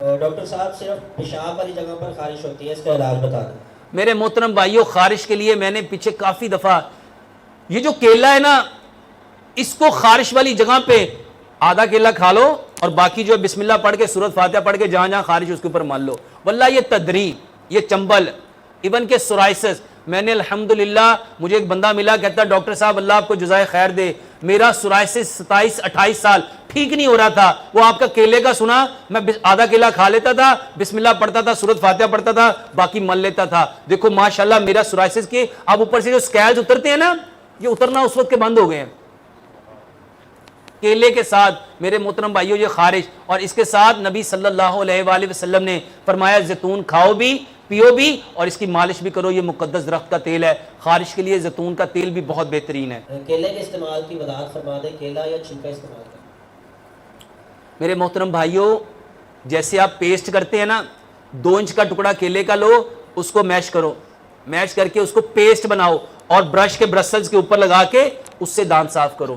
Doctor صاحب صرف پیشاب والی جگہ پر خارش ہوتی ہے، اس کا علاج بتا دیں۔ میرے محترم بھائیوں، خارش کے لیے میں نے پیچھے کافی دفعہ یہ جو کیلا ہے نا، اس کو خارش والی جگہ پہ آدھا کیلا کھا لو اور باقی جو بسم اللہ پڑھ کے سورۃ فاتحہ پڑھ کے جہاں جہاں خارش اس کے اوپر مال لو، واللہ یہ تدری، یہ چمبل، ایون کہ سورائسس، میں نے الحمدللہ، مجھے ایک بندہ ملا کہتا ڈاکٹر صاحب اللہ آپ کو جزائے خیر دے، میرا سورائسس 27-28 سال ٹھیک نہیں ہو رہا تھا، وہ آپ کا کیلے کا سنا، میں آدھا کیلا کھا لیتا تھا، بسم اللہ پڑھتا تھا، سورۃ فاتحہ پڑھتا تھا، باقی مل لیتا تھا۔ دیکھو ماشاءاللہ میرا سورائسس کے اب اوپر سے جو سکیلز اترتے ہیں نا، یہ اترنا اس وقت کے بند ہو گئے ہیں کیلے کے ساتھ۔ میرے محترم بھائیوں، یہ خارش، اور اس کے ساتھ نبی صلی اللہ علیہ وآلہ وسلم نے فرمایا زیتون کھاؤ بھی، پیو بھی، اور اس کی مالش بھی کرو، یہ مقدس درخت کا تیل ہے، خارش کے لیے زیتون کا تیل بھی بہت بہترین ہے۔ کیلے کے استعمال کی وضاحت فرما دیں، کیلا یا چھلکا استعمال کریں؟ میرے محترم بھائیوں، جیسے آپ پیسٹ کرتے ہیں نا، 2 انچ کا ٹکڑا کیلے کا لو، اس کو میش کرو، میش کر کے اس کو پیسٹ بناؤ اور برش کے برسلز کے اوپر لگا کے اس سے دانت صاف کرو۔